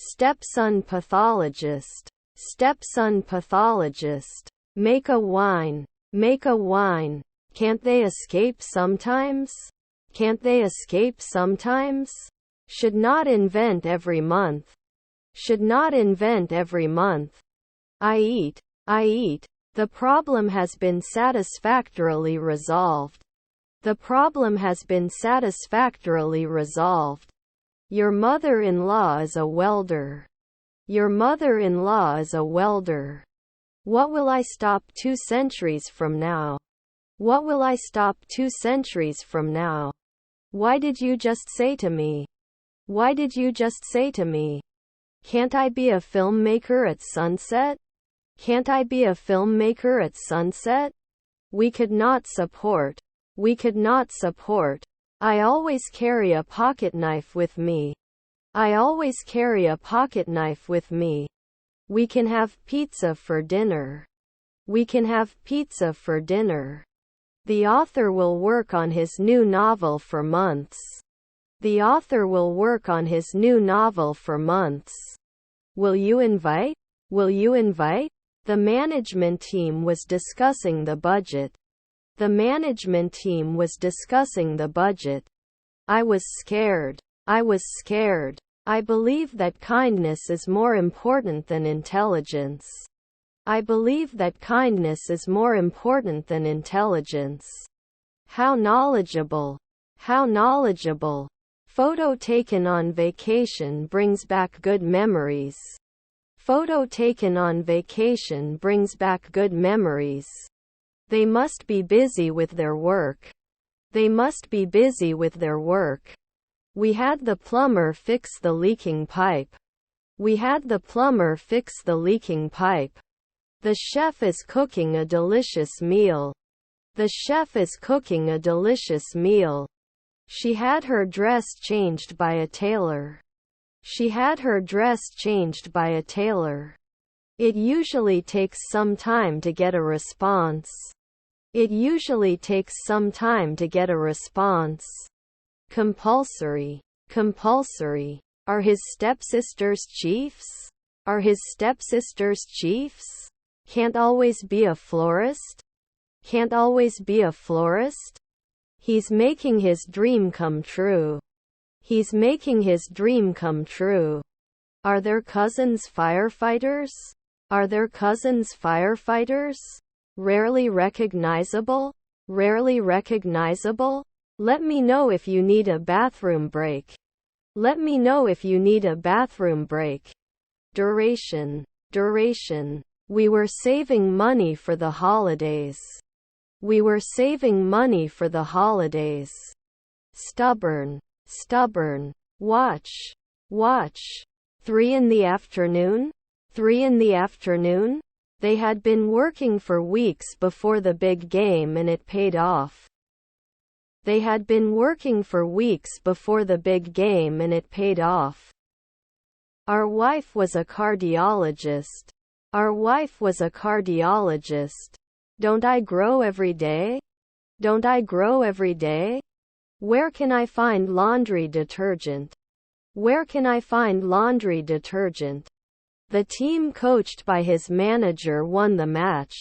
Stepson pathologist. Stepson pathologist. Make a wine. Make a wine. Can't they escape sometimes? Can't they escape sometimes? Should not invent every month. Should not invent every month. I eat. I eat. The problem has been satisfactorily resolved. The problem has been satisfactorily resolved. Your mother-in-law is a welder. Your mother-in-law is a welder. What will I stop 2 centuries from now? What will I stop 2 centuries from now? Why did you just say to me? Why did you just say to me? Can't I be a filmmaker at sunset? Can't I be a filmmaker at sunset? We could not support. We could not support. I always carry a pocket knife with me. I always carry a pocket knife with me. We can have pizza for dinner. We can have pizza for dinner. The author will work on his new novel for months. The author will work on his new novel for months. Will you invite? Will you invite? The management team was discussing the budget. The management team was discussing the budget. I was scared. I was scared. I believe that kindness is more important than intelligence. I believe that kindness is more important than intelligence. How knowledgeable. How knowledgeable. Photo taken on vacation brings back good memories. Photo taken on vacation brings back good memories. They must be busy with their work. They must be busy with their work. We had the plumber fix the leaking pipe. We had the plumber fix the leaking pipe. The chef is cooking a delicious meal. The chef is cooking a delicious meal. She had her dress changed by a tailor. She had her dress changed by a tailor. It usually takes some time to get a response. It usually takes some time to get a response. Compulsory. Compulsory. Are his stepsisters chiefs? Are his stepsisters chiefs? Can't always be a florist? Can't always be a florist? He's making his dream come true. He's making his dream come true. Are their cousins firefighters? Are their cousins firefighters? Rarely recognizable? Rarely recognizable? Let me know if you need a bathroom break. Let me know if you need a bathroom break. Duration. Duration. We were saving money for the holidays. We were saving money for the holidays. Stubborn. Stubborn. Watch. Watch. 3 in the afternoon? 3 in the afternoon? They had been working for weeks before the big game and it paid off. They had been working for weeks before the big game and it paid off. Our wife was a cardiologist. Our wife was a cardiologist. Don't I grow every day? Don't I grow every day? Where can I find laundry detergent? Where can I find laundry detergent? The team coached by his manager won the match.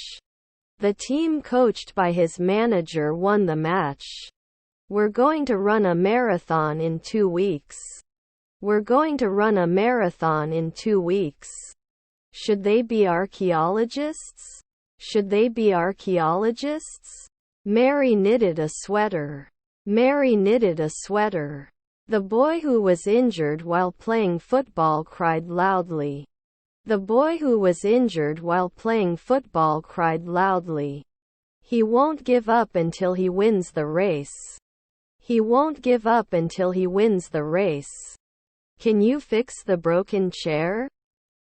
The team coached by his manager won the match. We're going to run a marathon in 2 weeks. We're going to run a marathon in 2 weeks. Should they be archaeologists? Should they be archaeologists? Mary knitted a sweater. Mary knitted a sweater. The boy who was injured while playing football cried loudly. The boy who was injured while playing football cried loudly. He won't give up until he wins the race. He won't give up until he wins the race. Can you fix the broken chair?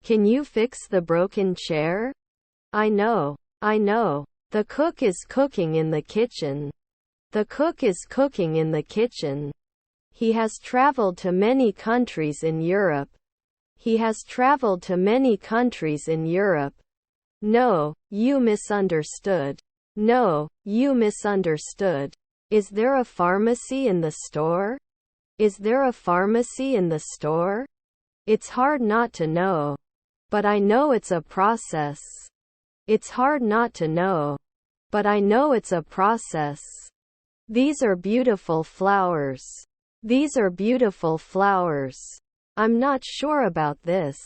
Can you fix the broken chair? I know. I know. The cook is cooking in the kitchen. The cook is cooking in the kitchen. He has traveled to many countries in Europe. He has traveled to many countries in Europe. No, you misunderstood. No, you misunderstood. Is there a pharmacy in the store? Is there a pharmacy in the store? It's hard not to know. But I know it's a process. It's hard not to know. But I know it's a process. These are beautiful flowers. These are beautiful flowers. I'm not sure about this.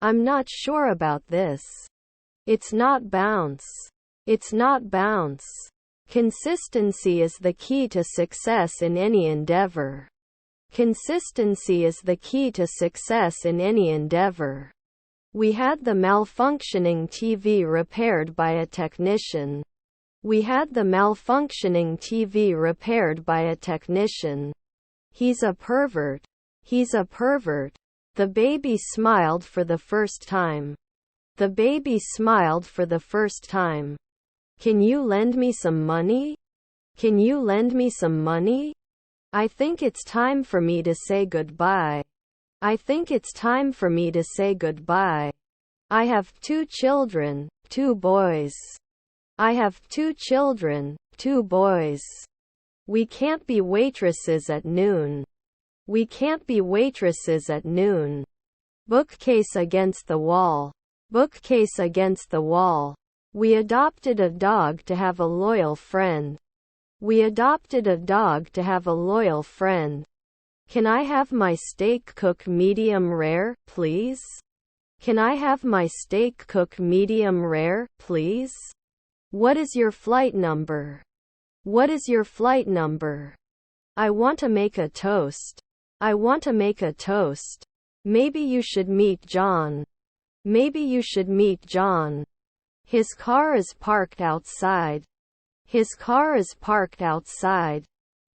I'm not sure about this. It's not bounce. It's not bounce. Consistency is the key to success in any endeavor. Consistency is the key to success in any endeavor. We had the malfunctioning TV repaired by a technician. We had the malfunctioning TV repaired by a technician. He's a pervert. He's a pervert. The baby smiled for the first time. The baby smiled for the first time. Can you lend me some money? Can you lend me some money? I think it's time for me to say goodbye. I think it's time for me to say goodbye. I have 2 children, 2 boys. I have 2 children, 2 boys. We can't be waitresses at noon. We can't be waitresses at noon. Bookcase against the wall. Bookcase against the wall. We adopted a dog to have a loyal friend. We adopted a dog to have a loyal friend. Can I have my steak cook medium rare, please? Can I have my steak cook medium rare, please? What is your flight number? What is your flight number? I want to make a toast. I want to make a toast. Maybe you should meet John. Maybe you should meet John. His car is parked outside. His car is parked outside.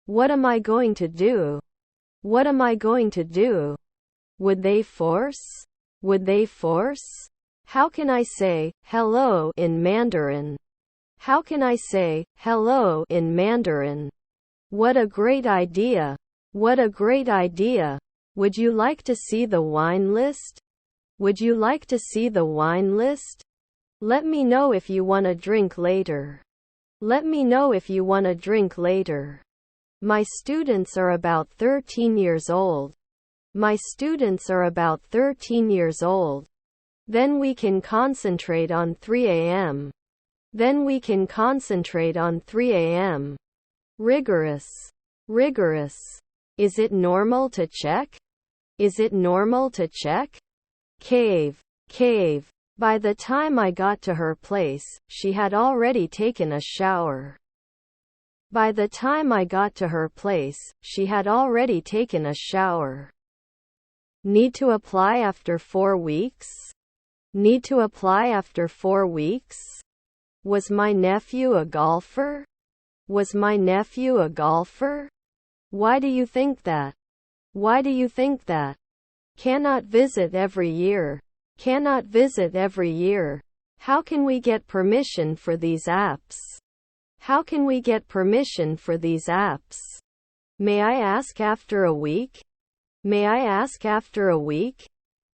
What am I going to do? What am I going to do? Would they force? Would they force? How can I say hello in Mandarin? How can I say hello in Mandarin? What a great idea! What a great idea! Would you like to see the wine list? Would you like to see the wine list? Let me know if you want a drink later. Let me know if you want a drink later. My students are about 13 years old. My students are about 13 years old. Then we can concentrate on 3 a.m. Then we can concentrate on 3 a.m. Rigorous. Rigorous. Is it normal to check? Is it normal to check? Cave. Cave. By the time I got to her place, she had already taken a shower. By the time I got to her place, she had already taken a shower. Need to apply after 4 weeks? Need to apply after 4 weeks? Was my nephew a golfer? Was my nephew a golfer? Why do you think that? Why do you think that? Cannot visit every year. Cannot visit every year. How can we get permission for these apps? How can we get permission for these apps? May I ask after a week? May I ask after a week?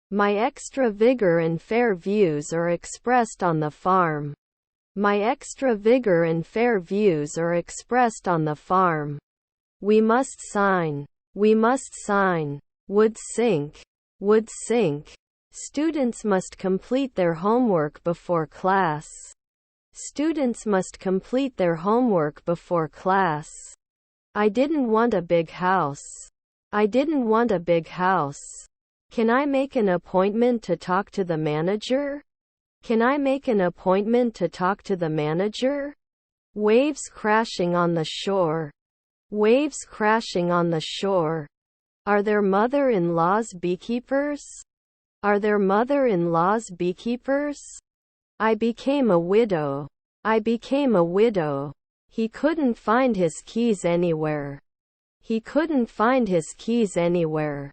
My extra vigor and fair views are expressed on the farm. My extra vigor and fair views are expressed on the farm. We must sign. We must sign. Would sink. Would sink. Students must complete their homework before class. Students must complete their homework before class. I didn't want a big house. I didn't want a big house. Can I make an appointment to talk to the manager? Can I make an appointment to talk to the manager? Waves crashing on the shore. Waves crashing on the shore. Are there mother-in-law's beekeepers? Are there mother-in-law's beekeepers? I became a widow. I became a widow. He couldn't find his keys anywhere. He couldn't find his keys anywhere.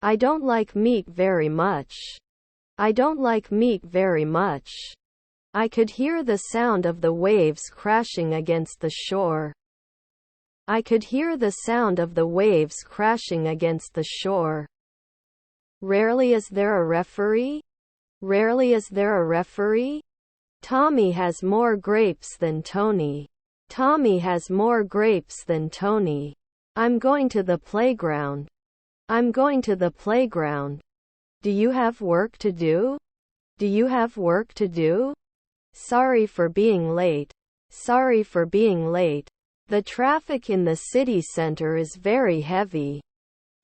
I don't like meat very much. I don't like meat very much. I could hear the sound of the waves crashing against the shore. I could hear the sound of the waves crashing against the shore. Rarely is there a referee? Rarely is there a referee? Tommy has more grapes than Tony. Tommy has more grapes than Tony. I'm going to the playground. I'm going to the playground. Do you have work to do? Do you have work to do? Sorry for being late. Sorry for being late. The traffic in the city center is very heavy.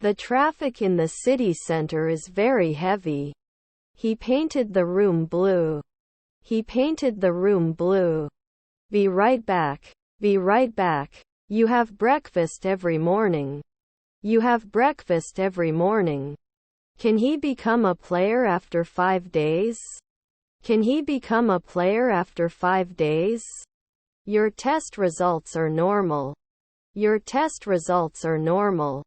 The traffic in the city center is very heavy. He painted the room blue. He painted the room blue. Be right back. Be right back. You have breakfast every morning. You have breakfast every morning. Can he become a player after 5 days? Can he become a player after 5 days? Your test results are normal. Your test results are normal.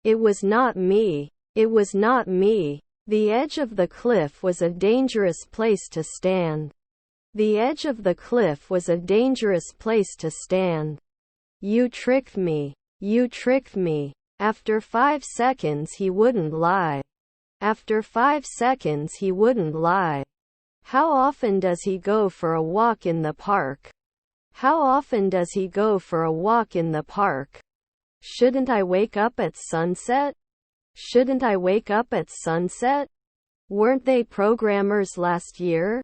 It was not me. It was not me. The edge of the cliff was a dangerous place to stand. The edge of the cliff was a dangerous place to stand. You tricked me. You tricked me. After 5 seconds he wouldn't lie. After 5 seconds he wouldn't lie. How often does he go for a walk in the park? How often does he go for a walk in the park? Shouldn't I wake up at sunset? Shouldn't I wake up at sunset? Weren't they programmers last year?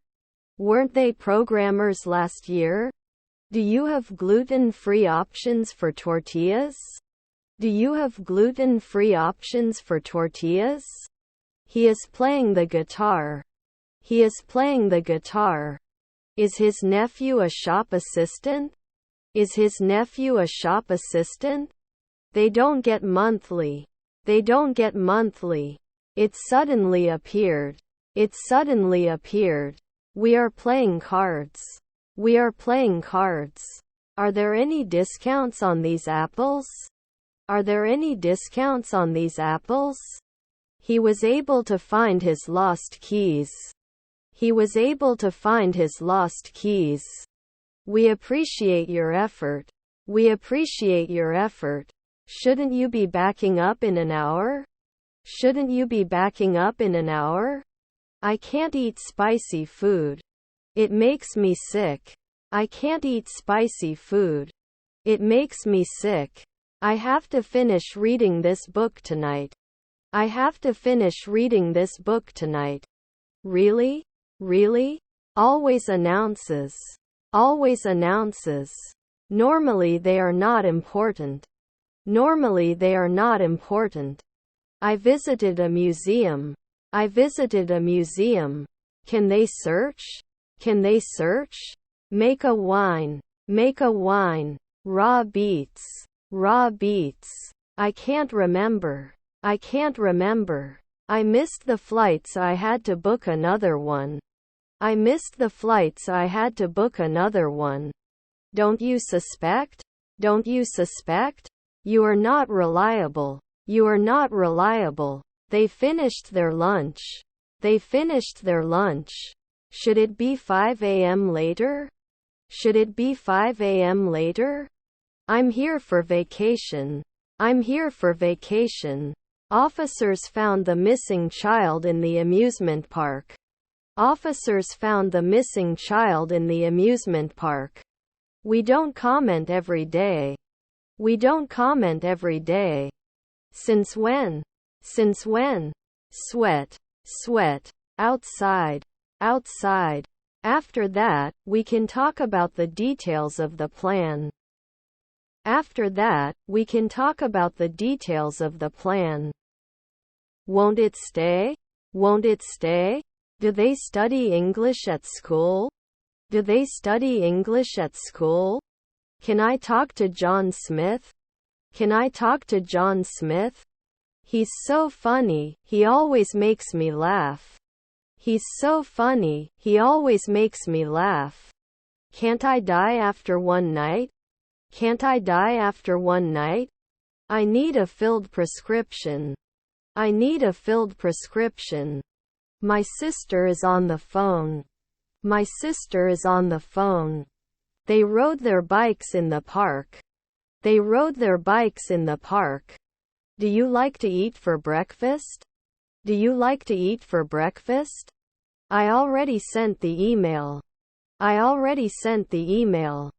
Weren't they programmers last year? Do you have gluten-free options for tortillas? Do you have gluten-free options for tortillas? He is playing the guitar. He is playing the guitar. Is his nephew a shop assistant? Is his nephew a shop assistant? They don't get monthly. They don't get monthly. It suddenly appeared. It suddenly appeared. We are playing cards. We are playing cards. Are there any discounts on these apples? Are there any discounts on these apples? He was able to find his lost keys. He was able to find his lost keys. We appreciate your effort. We appreciate your effort. Shouldn't you be backing up in an hour? Shouldn't you be backing up in an hour? I can't eat spicy food. It makes me sick. I can't eat spicy food. It makes me sick. I have to finish reading this book tonight. I have to finish reading this book tonight. Really? Really? Always announces. Always announces. Normally they are not important. Normally they are not important. I visited a museum. I visited a museum. Can they search? Can they search? Make a wine. Make a wine. Raw beets. Raw beets. I can't remember. I can't remember. I missed the flight so I had to book another one. I missed the flight so I had to book another one. Don't you suspect? Don't you suspect? You are not reliable. You are not reliable. They finished their lunch. They finished their lunch. Should it be 5 a.m. later? Should it be 5 a.m. later? I'm here for vacation. I'm here for vacation. Officers found the missing child in the amusement park. Officers found the missing child in the amusement park. We don't comment every day. We don't comment every day. Since when? Since when? Sweat. Sweat. Outside. Outside. After that, we can talk about the details of the plan. After that, we can talk about the details of the plan. Won't it stay? Won't it stay? Do they study English at school? Do they study English at school? Can I talk to John Smith? Can I talk to John Smith? He's so funny, he always makes me laugh. He's so funny, he always makes me laugh. Can't I die after one night? Can't I die after one night? I need a filled prescription. I need a filled prescription. My sister is on the phone. My sister is on the phone. They rode their bikes in the park. They rode their bikes in the park. Do you like to eat for breakfast? Do you like to eat for breakfast? I already sent the email. I already sent the email.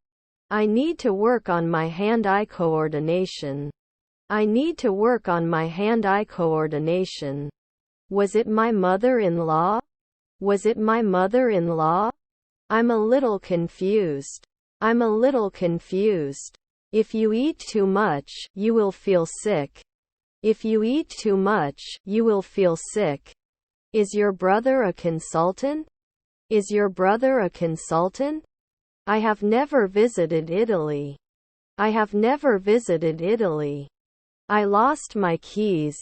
I need to work on my hand-eye coordination. I need to work on my hand-eye coordination. Was it my mother-in-law? Was it my mother-in-law? I'm a little confused. I'm a little confused. If you eat too much, you will feel sick. If you eat too much, you will feel sick. Is your brother a consultant? Is your brother a consultant? I have never visited Italy. I have never visited Italy. I lost my keys.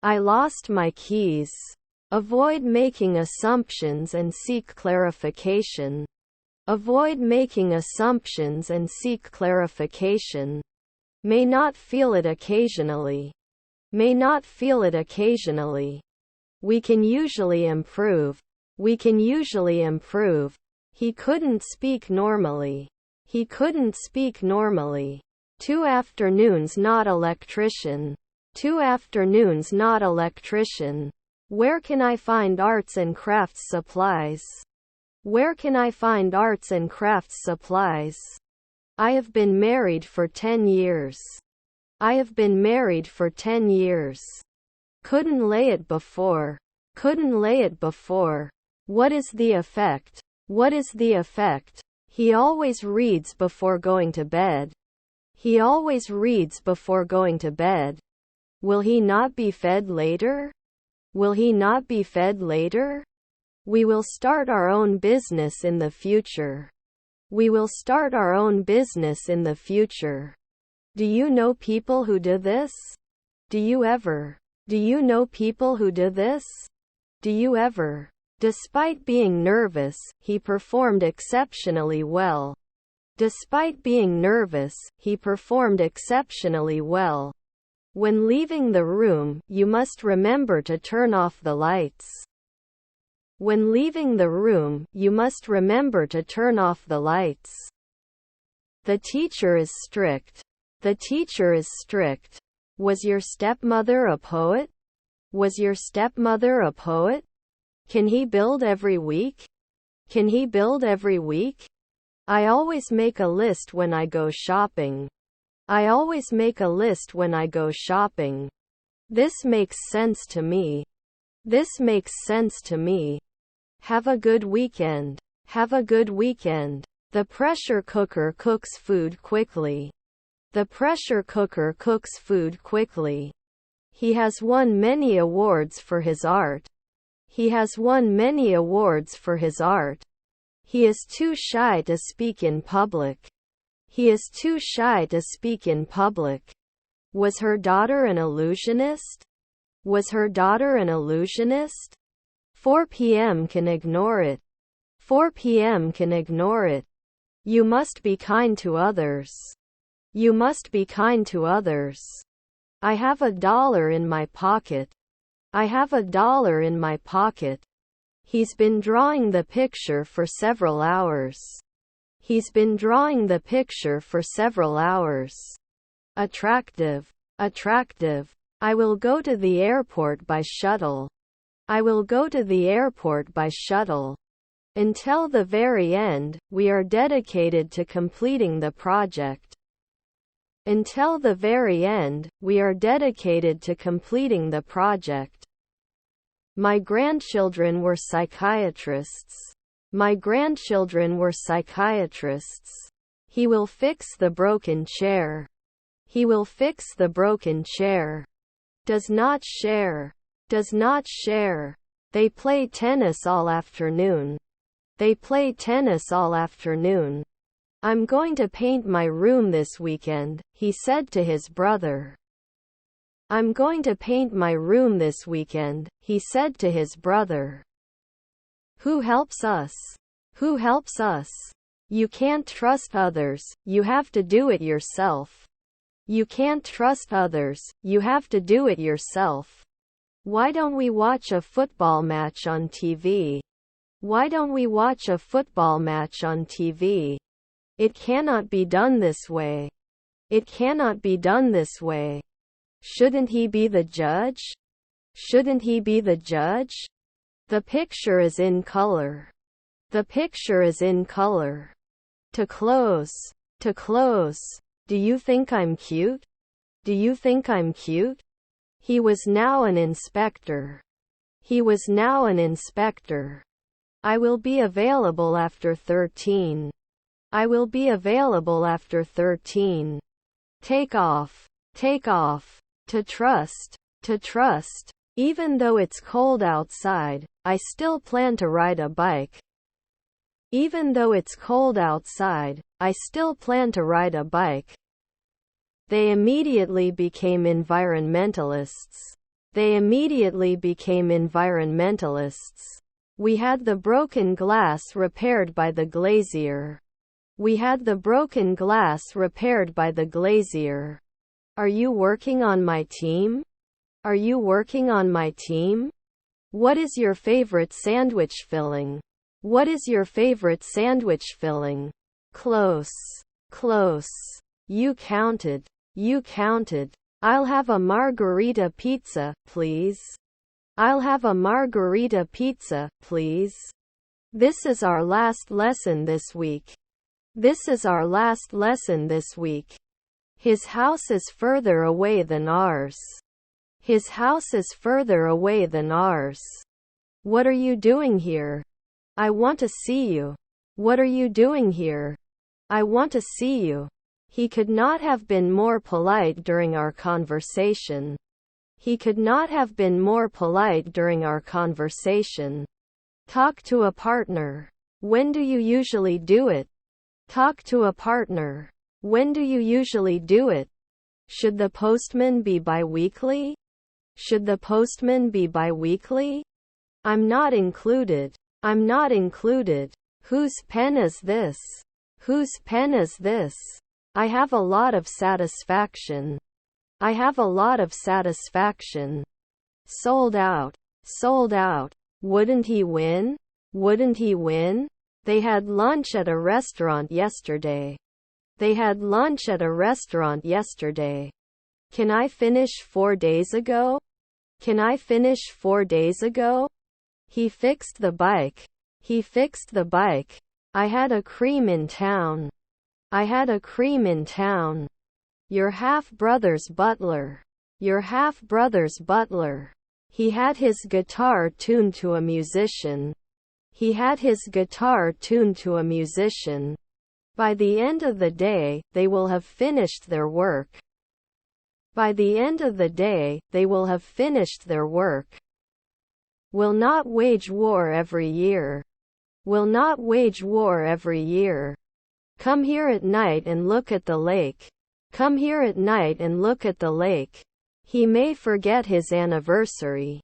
I lost my keys. Avoid making assumptions and seek clarification. Avoid making assumptions and seek clarification. May not feel it occasionally. May not feel it occasionally. We can usually improve. We can usually improve. He couldn't speak normally. He couldn't speak normally. 2 afternoons not electrician. 2 afternoons not electrician. Where can I find arts and crafts supplies? Where can I find arts and crafts supplies? I have been married for 10 years. I have been married for 10 years. Couldn't lay it before. Couldn't lay it before. What is the effect? What is the effect? He always reads before going to bed. He always reads before going to bed. Will he not be fed later? Will he not be fed later? We will start our own business in the future. We will start our own business in the future. Do you know people who do this? Do you ever? Do you know people who do this? Do you ever? Despite being nervous, he performed exceptionally well. Despite being nervous, he performed exceptionally well. When leaving the room, you must remember to turn off the lights. When leaving the room, you must remember to turn off the lights. The teacher is strict. The teacher is strict. Was your stepmother a poet? Was your stepmother a poet? Can he build every week? Can he build every week? I always make a list when I go shopping. I always make a list when I go shopping. This makes sense to me. This makes sense to me. Have a good weekend. Have a good weekend. The pressure cooker cooks food quickly. The pressure cooker cooks food quickly. He has won many awards for his art. He has won many awards for his art. He is too shy to speak in public. He is too shy to speak in public. Was her daughter an illusionist? Was her daughter an illusionist? 4 p.m. can ignore it. 4 p.m. can ignore it. You must be kind to others. You must be kind to others. I have $1 in my pocket. I have $1 in my pocket. He's been drawing the picture for several hours. He's been drawing the picture for several hours. Attractive. Attractive. I will go to the airport by shuttle. I will go to the airport by shuttle. Until the very end, we are dedicated to completing the project. Until the very end, we are dedicated to completing the project. My grandchildren were psychiatrists. My grandchildren were psychiatrists. He will fix the broken chair. He will fix the broken chair. Does not share. Does not share. They play tennis all afternoon. They play tennis all afternoon. I'm going to paint my room this weekend, he said to his brother. I'm going to paint my room this weekend, he said to his brother. Who helps us? Who helps us? You can't trust others, you have to do it yourself. You can't trust others, you have to do it yourself. Why don't we watch a football match on TV? Why don't we watch a football match on TV? It cannot be done this way. It cannot be done this way. Shouldn't he be the judge? Shouldn't he be the judge? The picture is in color. The picture is in color. To close. To close. Do you think I'm cute? Do you think I'm cute? He was now an inspector. He was now an inspector. I will be available after 13. I will be available after 13. Take off. Take off. To trust. To trust. Even though it's cold outside, I still plan to ride a bike. Even though it's cold outside, I still plan to ride a bike. They immediately became environmentalists. They immediately became environmentalists. We had the broken glass repaired by the glazier. We had the broken glass repaired by the glazier. Are you working on my team? Are you working on my team? What is your favorite sandwich filling? What is your favorite sandwich filling? Close. Close. You counted. You counted. I'll have a margarita pizza, please. I'll have a margarita pizza, please. This is our last lesson this week. This is our last lesson this week. His house is further away than ours. His house is further away than ours. What are you doing here? I want to see you. What are you doing here? I want to see you. He could not have been more polite during our conversation. He could not have been more polite during our conversation. Talk to a partner. When do you usually do it? Talk to a partner. When do you usually do it? Should the postman be bi-weekly? Should the postman be bi-weekly? I'm not included. I'm not included. Whose pen is this? Whose pen is this? I have a lot of satisfaction. I have a lot of satisfaction. Sold out. Sold out. Wouldn't he win? Wouldn't he win? They had lunch at a restaurant yesterday. They had lunch at a restaurant yesterday. Can I finish 4 days ago? Can I finish 4 days ago? He fixed the bike. He fixed the bike. I had a cream in town. I had a cream in town. Your half-brother's butler. Your half-brother's butler. He had his guitar tuned to a musician. He had his guitar tuned to a musician. By the end of the day, they will have finished their work. By the end of the day, they will have finished their work. Will not wage war every year. Will not wage war every year. Come here at night and look at the lake. Come here at night and look at the lake. He may forget his anniversary.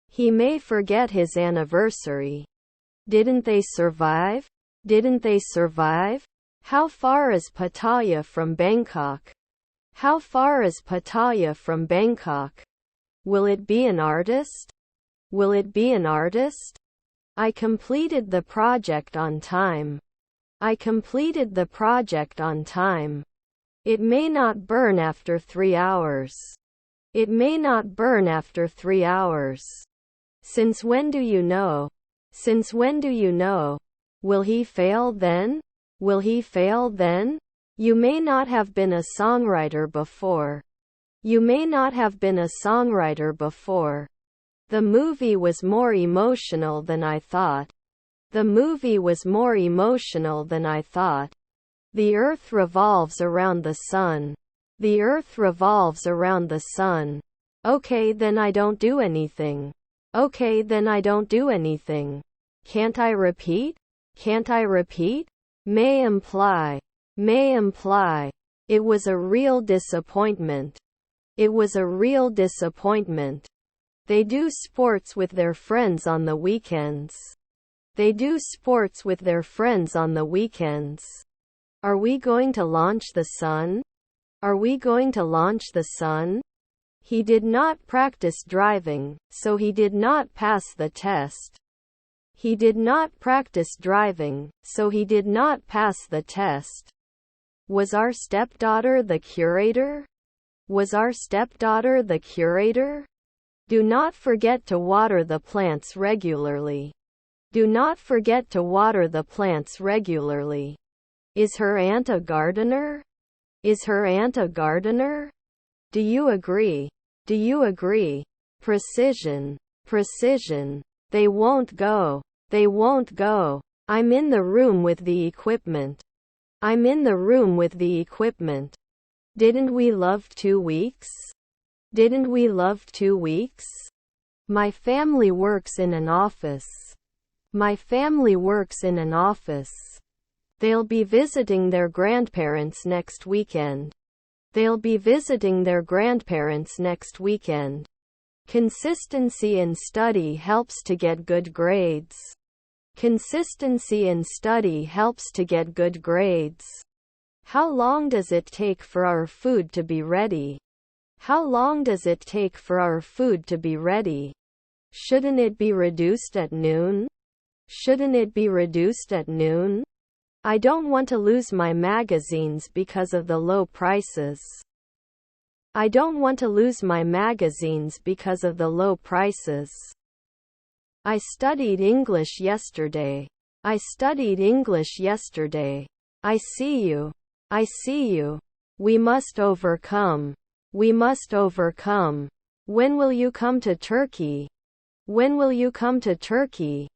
He may forget his anniversary. Didn't they survive? Didn't they survive? How far is Pattaya from Bangkok? How far is Pattaya from Bangkok? Will it be an artist? Will it be an artist? I completed the project on time. I completed the project on time. It may not burn after 3 hours. It may not burn after 3 hours. Since when do you know? Since when do you know? Will he fail then? Will he fail then? You may not have been a songwriter before. You may not have been a songwriter before. The movie was more emotional than I thought. The movie was more emotional than I thought. The earth revolves around the sun. The earth revolves around the sun. Okay, then I don't do anything. Okay, then I don't do anything. Can't I repeat? Can't I repeat? May imply. May imply. It was a real disappointment. It was a real disappointment. They do sports with their friends on the weekends. They do sports with their friends on the weekends. Are we going to launch the sun? Are we going to launch the sun? He did not practice driving, so he did not pass the test. He did not practice driving, so he did not pass the test. Was our stepdaughter the curator? Was our stepdaughter the curator? Do not forget to water the plants regularly. Do not forget to water the plants regularly. Is her aunt a gardener? Is her aunt a gardener? Do you agree? Do you agree? Precision. Precision. They won't go. They won't go. I'm in the room with the equipment. I'm in the room with the equipment. Didn't we love 2 weeks? Didn't we love 2 weeks? My family works in an office. My family works in an office. They'll be visiting their grandparents next weekend. They'll be visiting their grandparents next weekend. Consistency in study helps to get good grades. Consistency in study helps to get good grades. How long does it take for our food to be ready? How long does it take for our food to be ready? Shouldn't it be reduced at noon? Shouldn't it be reduced at noon? I don't want to lose my magazines because of the low prices. I don't want to lose my magazines because of the low prices. I studied English yesterday. I studied English yesterday. I see you. I see you. We must overcome. We must overcome. When will you come to Turkey? When will you come to Turkey?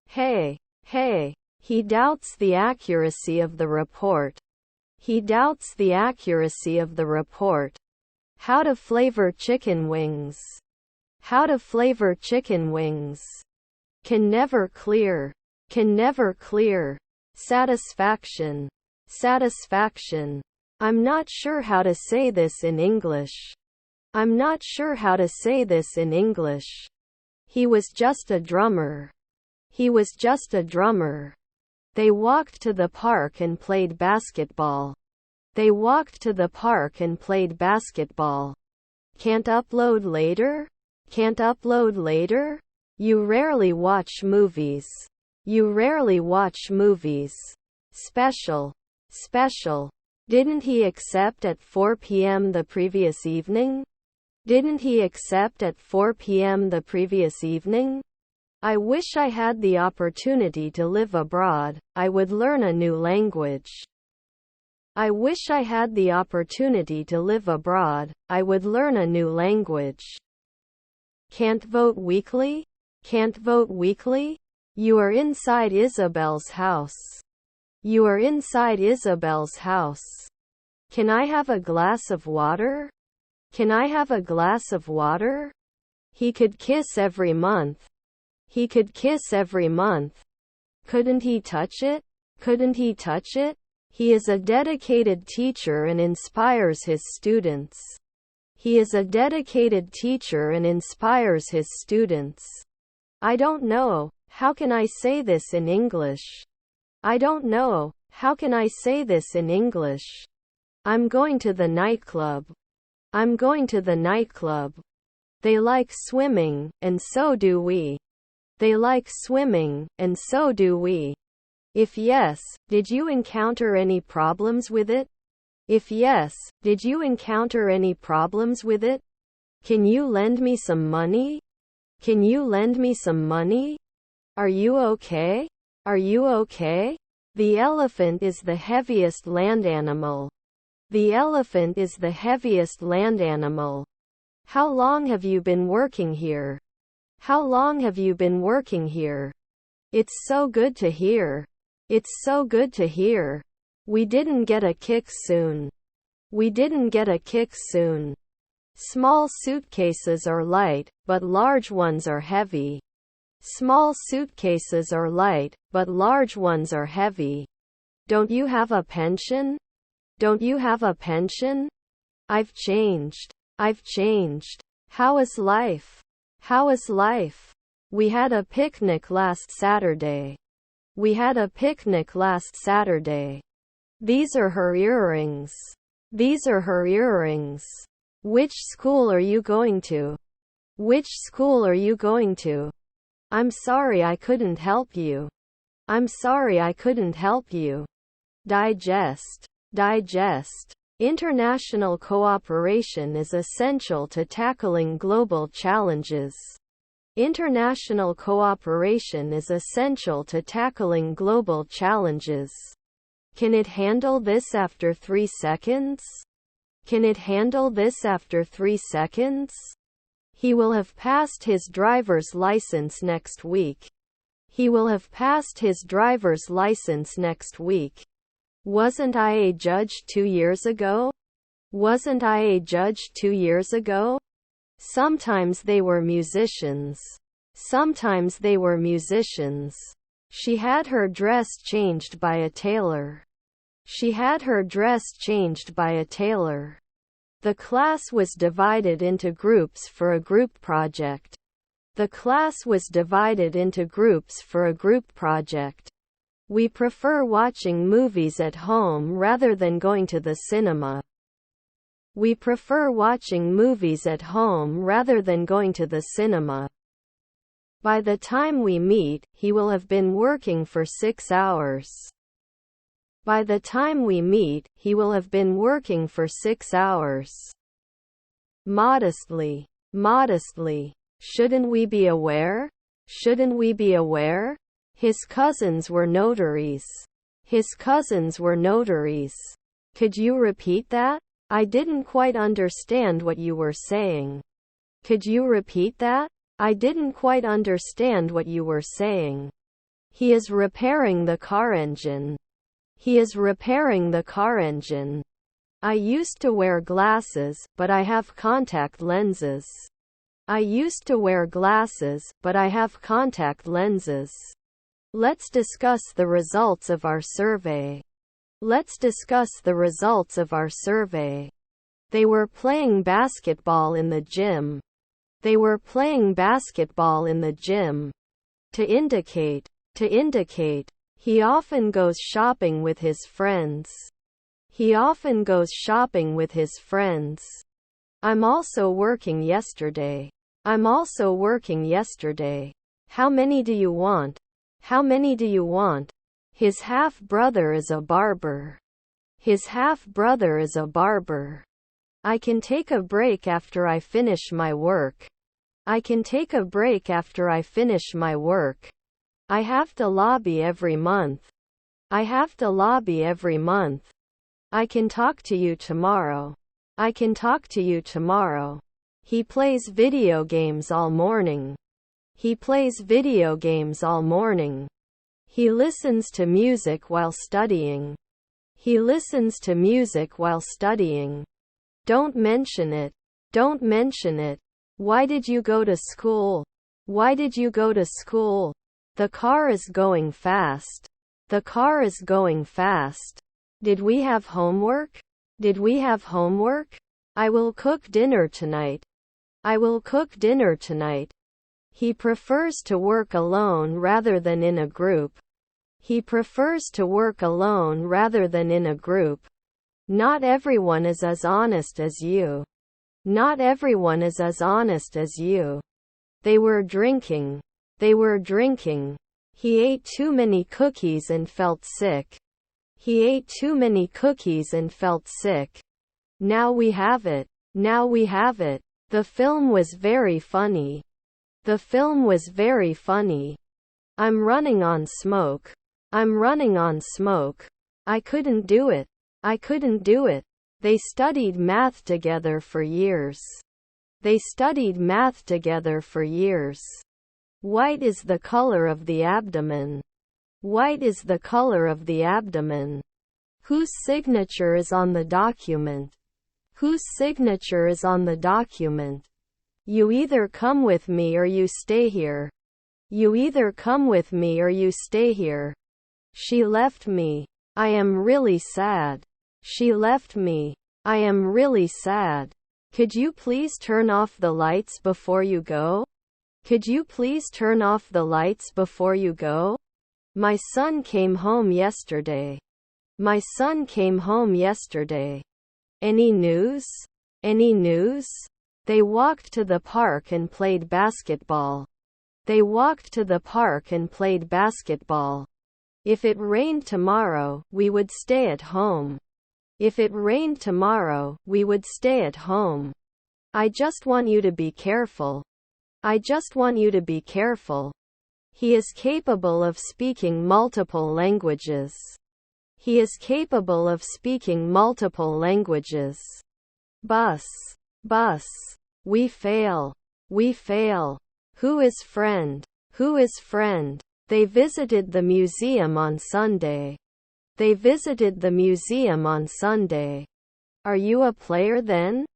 Hey, hey. He doubts the accuracy of the report. He doubts the accuracy of the report. How to flavor chicken wings. How to flavor chicken wings. Can never clear. Can never clear. Satisfaction. Satisfaction. I'm not sure how to say this in English. I'm not sure how to say this in English. He was just a drummer. He was just a drummer. They walked to the park and played basketball. They walked to the park and played basketball. Can't upload later? Can't upload later? You rarely watch movies. You rarely watch movies. Special. Special. Didn't he accept at 4 p.m. the previous evening? Didn't he accept at 4 p.m. the previous evening? I wish I had the opportunity to live abroad. I would learn a new language. I wish I had the opportunity to live abroad. I would learn a new language. Can't vote weekly? Can't vote weekly? You are inside Isabel's house. You are inside Isabel's house. Can I have a glass of water? Can I have a glass of water? He could kiss every month. He could kiss every month. Couldn't he touch it? Couldn't he touch it? He is a dedicated teacher and inspires his students. He is a dedicated teacher and inspires his students. I don't know. How can I say this in English? I don't know. How can I say this in English? I'm going to the nightclub. I'm going to the nightclub. They like swimming, and so do we. They like swimming, and so do we. If yes, did you encounter any problems with it? If yes, did you encounter any problems with it? Can you lend me some money? Can you lend me some money? Are you okay? Are you okay? The elephant is the heaviest land animal. The elephant is the heaviest land animal. How long have you been working here? How long have you been working here? It's so good to hear. It's so good to hear. We didn't get a kick soon. We didn't get a kick soon. Small suitcases are light, but large ones are heavy. Small suitcases are light, but large ones are heavy. Don't you have a pension? Don't you have a pension? I've changed. I've changed. How is life? How is life? We had a picnic last Saturday. We had a picnic last Saturday. These are her earrings. These are her earrings. Which school are you going to? Which school are you going to? I'm sorry I couldn't help you. I'm sorry I couldn't help you. Digest. Digest. International cooperation is essential to tackling global challenges. International cooperation is essential to tackling global challenges. Can it handle this after 3 seconds? Can it handle this after 3 seconds? He will have passed his driver's license next week. He will have passed his driver's license next week. Wasn't I a judge 2 years ago? Wasn't I a judge 2 years ago? Sometimes they were musicians. Sometimes they were musicians. She had her dress changed by a tailor. She had her dress changed by a tailor. The class was divided into groups for a group project. The class was divided into groups for a group project. We prefer watching movies at home rather than going to the cinema. We prefer watching movies at home rather than going to the cinema. By the time we meet, he will have been working for 6 hours. By the time we meet, he will have been working for 6 hours. Modestly. Modestly. Shouldn't we be aware? Shouldn't we be aware? His cousins were notaries. His cousins were notaries. Could you repeat that? I didn't quite understand what you were saying. Could you repeat that? I didn't quite understand what you were saying. He is repairing the car engine. He is repairing the car engine. I used to wear glasses, but I have contact lenses. I used to wear glasses, but I have contact lenses. Let's discuss the results of our survey. Let's discuss the results of our survey. They were playing basketball in the gym. They were playing basketball in the gym. To indicate. To indicate. He often goes shopping with his friends. He often goes shopping with his friends. I'm also working yesterday. I'm also working yesterday. How many do you want? How many do you want? His half-brother is a barber. His half-brother is a barber. I can take a break after I finish my work. I can take a break after I finish my work. I have to lobby every month. I have to lobby every month. I can talk to you tomorrow. I can talk to you tomorrow. He plays video games all morning. He plays video games all morning. He listens to music while studying. He listens to music while studying. Don't mention it. Don't mention it. Why did you go to school? Why did you go to school? The car is going fast. The car is going fast. Did we have homework? Did we have homework? I will cook dinner tonight. I will cook dinner tonight. He prefers to work alone rather than in a group. He prefers to work alone rather than in a group. Not everyone is as honest as you. Not everyone is as honest as you. They were drinking. They were drinking. He ate too many cookies and felt sick. He ate too many cookies and felt sick. Now we have it. Now we have it. The film was very funny. The film was very funny. I'm running on smoke. I'm running on smoke. I couldn't do it. I couldn't do it. They studied math together for years. They studied math together for years. White is the color of the abdomen. White is the color of the abdomen. Whose signature is on the document? Whose signature is on the document? You either come with me or you stay here. You either come with me or you stay here. She left me. I am really sad. She left me. I am really sad. Could you please turn off the lights before you go? Could you please turn off the lights before you go? My son came home yesterday. My son came home yesterday. Any news? Any news? They walked to the park and played basketball. They walked to the park and played basketball. If it rained tomorrow, we would stay at home. If it rained tomorrow, we would stay at home. I just want you to be careful. I just want you to be careful. He is capable of speaking multiple languages. He is capable of speaking multiple languages. Bus. Bus. We fail. We fail. Who is friend? Who is friend? They visited the museum on Sunday. They visited the museum on Sunday. Are you a player then?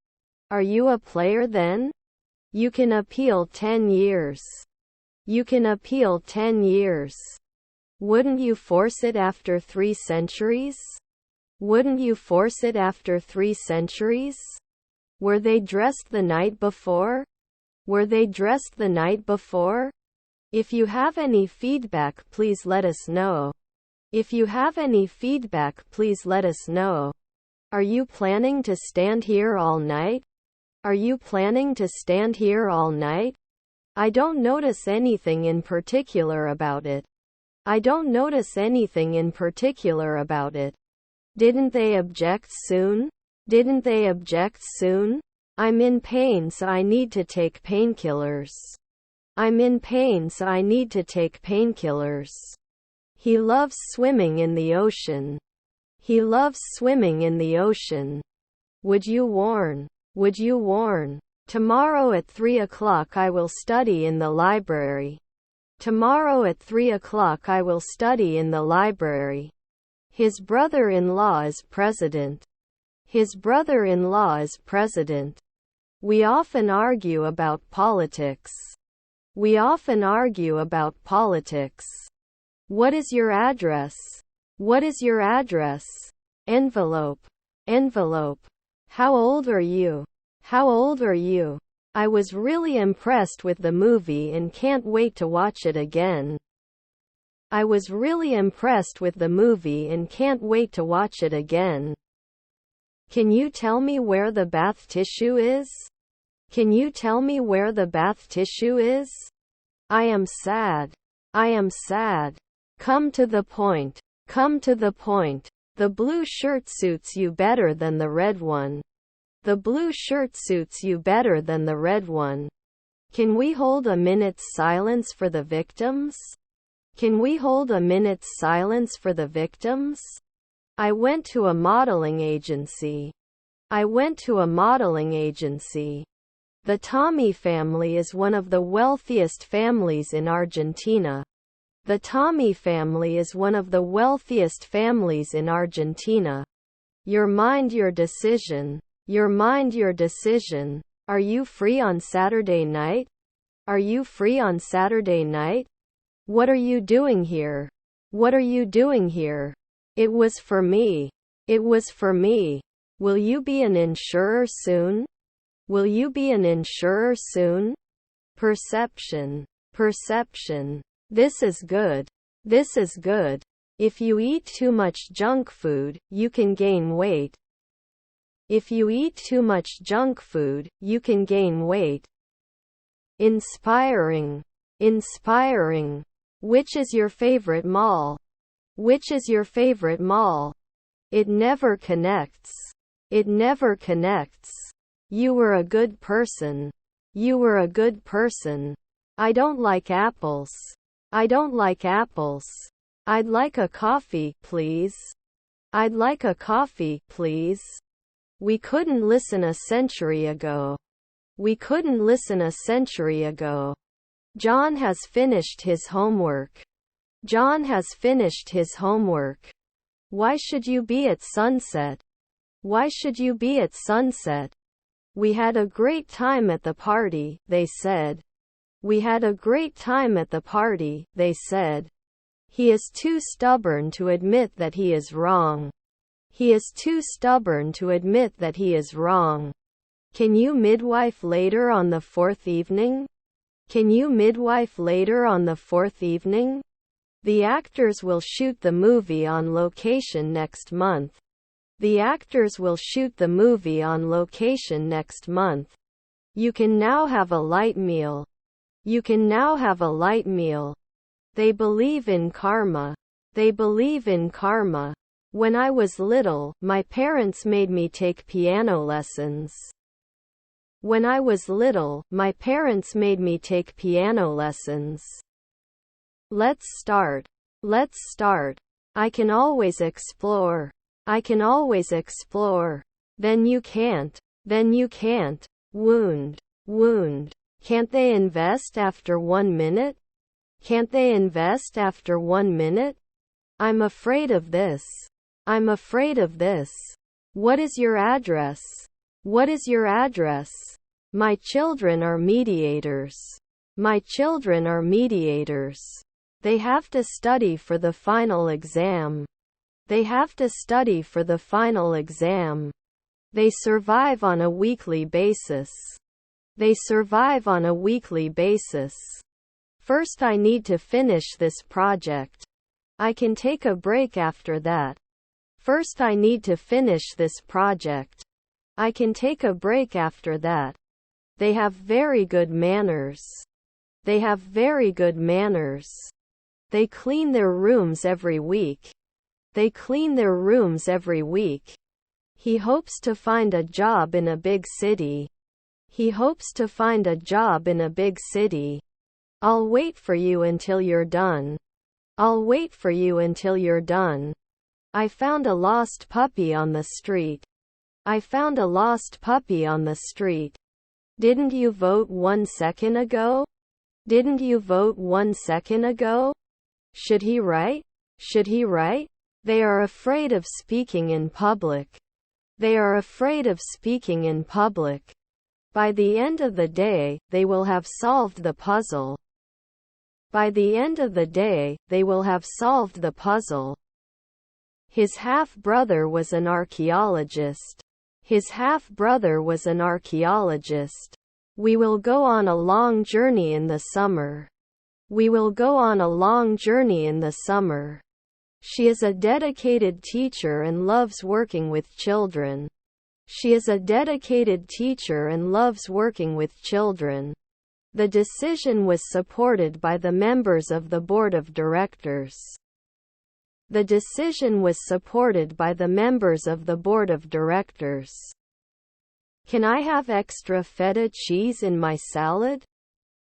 Are you a player then? You can appeal 10 years. You can appeal 10 years. Wouldn't you force it after 3 centuries? Wouldn't you force it after 3 centuries? Were they dressed the night before? Were they dressed the night before? If you have any feedback, please let us know. If you have any feedback, please let us know. Are you planning to stand here all night? Are you planning to stand here all night? I don't notice anything in particular about it. I don't notice anything in particular about it. Didn't they object soon? Didn't they object soon? I'm in pain, so I need to take painkillers. I'm in pain, so I need to take painkillers. He loves swimming in the ocean. He loves swimming in the ocean. Would you warn? Would you warn? Tomorrow at 3 o'clock I will study in the library. Tomorrow at 3 o'clock I will study in the library. His brother-in-law is president. His brother-in-law is president. We often argue about politics. We often argue about politics. What is your address? What is your address? Envelope. Envelope. How old are you? How old are you? I was really impressed with the movie and can't wait to watch it again. I was really impressed with the movie and can't wait to watch it again. Can you tell me where the bath tissue is? Can you tell me where the bath tissue is? I am sad. I am sad. Come to the point. Come to the point. The blue shirt suits you better than the red one. The blue shirt suits you better than the red one. Can we hold a minute's silence for the victims? Can we hold a minute's silence for the victims? I went to a modeling agency. I went to a modeling agency. The Tommy family is one of the wealthiest families in Argentina. The Tommy family is one of the wealthiest families in Argentina. Your mind your decision. Your mind your decision. Are you free on Saturday night? Are you free on Saturday night? What are you doing here? What are you doing here? It was for me. It was for me. Will you be an insurer soon? Will you be an insurer soon? Perception. Perception. This is good. This is good. If you eat too much junk food, you can gain weight. If you eat too much junk food, you can gain weight. Inspiring. Inspiring. Which is your favorite mall? Which is your favorite mall? It never connects. It never connects. You were a good person. You were a good person. I don't like apples. I don't like apples. I'd like a coffee, please. I'd like a coffee, please. We couldn't listen a century ago. We couldn't listen a century ago. John has finished his homework. John has finished his homework. Why should you be at sunset? Why should you be at sunset? We had a great time at the party, they said. We had a great time at the party, they said. He is too stubborn to admit that he is wrong. He is too stubborn to admit that he is wrong. Can you midwife later on the 4th evening? Can you midwife later on the 4th evening? The actors will shoot the movie on location next month. The actors will shoot the movie on location next month. You can now have a light meal. You can now have a light meal. They believe in karma. They believe in karma. When I was little, my parents made me take piano lessons. When I was little, my parents made me take piano lessons. Let's start. Let's start. I can always explore. I can always explore. Then you can't. Then you can't. Wound. Wound. Can't they invest after 1 minute? Can't they invest after 1 minute? I'm afraid of this. I'm afraid of this. What is your address? What is your address? My children are mediators. My children are mediators. They have to study for the final exam. They have to study for the final exam. They survive on a weekly basis. They survive on a weekly basis. First, I need to finish this project. I can take a break after that. First, I need to finish this project. I can take a break after that. They have very good manners. They have very good manners. They clean their rooms every week. They clean their rooms every week. He hopes to find a job in a big city. He hopes to find a job in a big city. I'll wait for you until you're done. I'll wait for you until you're done. I found a lost puppy on the street. I found a lost puppy on the street. Didn't you vote 1 second ago? Didn't you vote 1 second ago? Should he write? Should he write? They are afraid of speaking in public. They are afraid of speaking in public. By the end of the day, they will have solved the puzzle. By the end of the day, they will have solved the puzzle. His half-brother was an archaeologist. His half-brother was an archaeologist. We will go on a long journey in the summer. We will go on a long journey in the summer. She is a dedicated teacher and loves working with children. She is a dedicated teacher and loves working with children. The decision was supported by the members of the board of directors. The decision was supported by the members of the board of directors. Can I have extra feta cheese in my salad?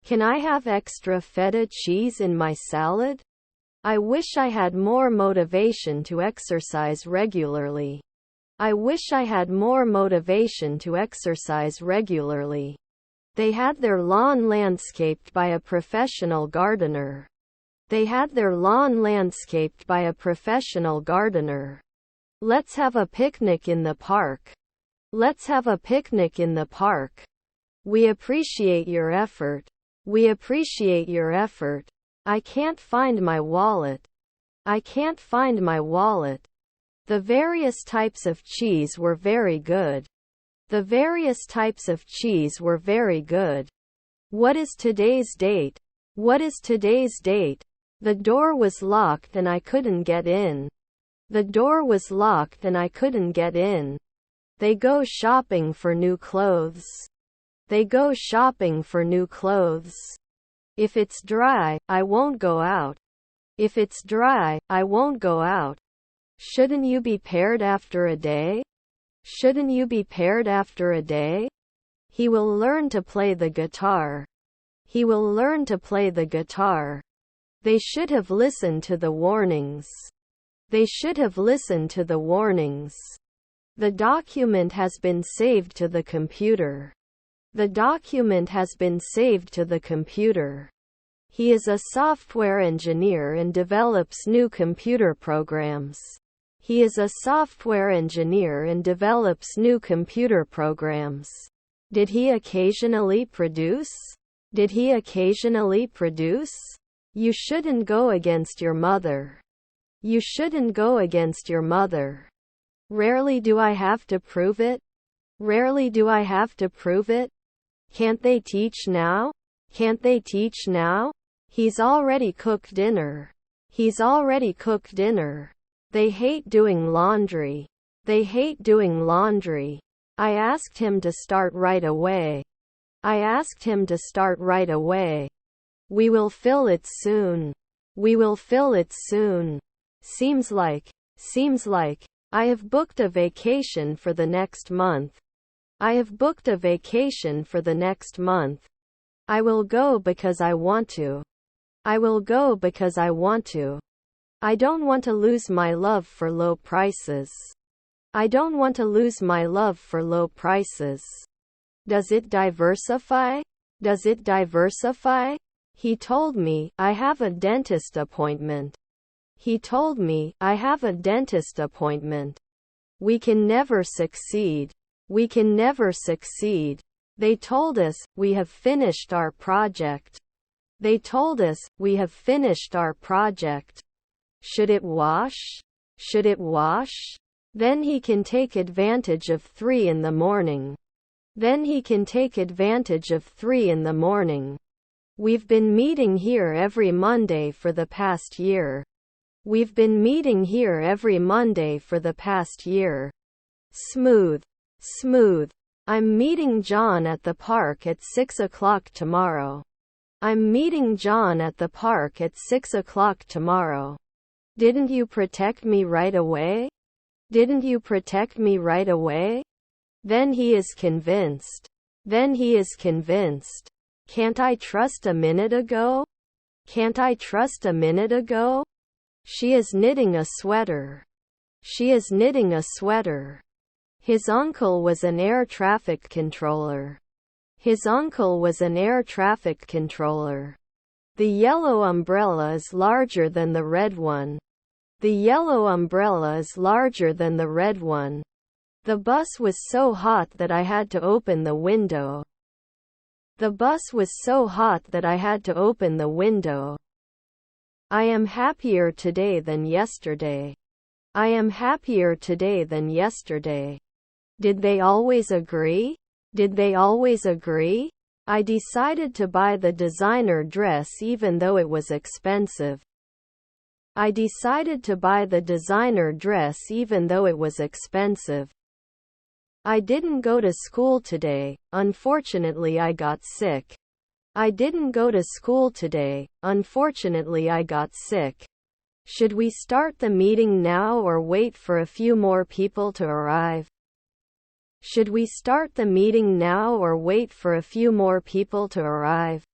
Can I have extra feta cheese in my salad? I wish I had more motivation to exercise regularly. I wish I had more motivation to exercise regularly. They had their lawn landscaped by a professional gardener. They had their lawn landscaped by a professional gardener. Let's have a picnic in the park. Let's have a picnic in the park. We appreciate your effort. We appreciate your effort. I can't find my wallet. I can't find my wallet. The various types of cheese were very good. The various types of cheese were very good. What is today's date? What is today's date? The door was locked and I couldn't get in. The door was locked and I couldn't get in. They go shopping for new clothes. They go shopping for new clothes. If it's dry, I won't go out. If it's dry, I won't go out. Shouldn't you be paired after a day? Shouldn't you be paired after a day? He will learn to play the guitar. He will learn to play the guitar. They should have listened to the warnings. They should have listened to the warnings. The document has been saved to the computer. The document has been saved to the computer. He is a software engineer and develops new computer programs. He is a software engineer and develops new computer programs. Did he occasionally produce? Did he occasionally produce? You shouldn't go against your mother. You shouldn't go against your mother. Rarely do I have to prove it. Rarely do I have to prove it. Can't they teach now? Can't they teach now? He's already cooked dinner. He's already cooked dinner. They hate doing laundry. They hate doing laundry. I asked him to start right away. I asked him to start right away. We will fill it soon. We will fill it soon. Seems like. I have booked a vacation for the next month. I have booked a vacation for the next month. I will go because I want to. I will go because I want to. I don't want to lose my love for low prices. I don't want to lose my love for low prices. Does it diversify? Does it diversify? He told me, I have a dentist appointment. He told me, I have a dentist appointment. We can never succeed. We can never succeed. They told us, we have finished our project. They told us, we have finished our project. Should it wash? Should it wash? Then he can take advantage of 3 in the morning. Then he can take advantage of 3 in the morning. We've been meeting here every Monday for the past year. We've been meeting here every Monday for the past year. Smooth. Smooth. I'm meeting John at the park at 6 o'clock tomorrow. I'm meeting John at the park at 6 o'clock tomorrow. Didn't you protect me right away? Didn't you protect me right away? Then he is convinced. Then he is convinced. Can't I trust a minute ago? Can't I trust a minute ago? She is knitting a sweater. She is knitting a sweater. His uncle was an air traffic controller. His uncle was an air traffic controller. The yellow umbrella is larger than the red one. The yellow umbrella is larger than the red one. The bus was so hot that I had to open the window. The bus was so hot that I had to open the window. I am happier today than yesterday. I am happier today than yesterday. Did they always agree? Did they always agree? I decided to buy the designer dress even though it was expensive. I decided to buy the designer dress even though it was expensive. I didn't go to school today, unfortunately I got sick. I didn't go to school today, unfortunately I got sick. Should we start the meeting now or wait for a few more people to arrive? Should we start the meeting now or wait for a few more people to arrive?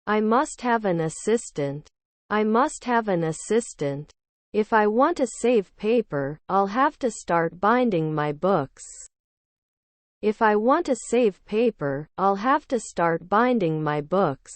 I must have an assistant. I must have an assistant. If I want to save paper, I'll have to start binding my books. If I want to save paper, I'll have to start binding my books.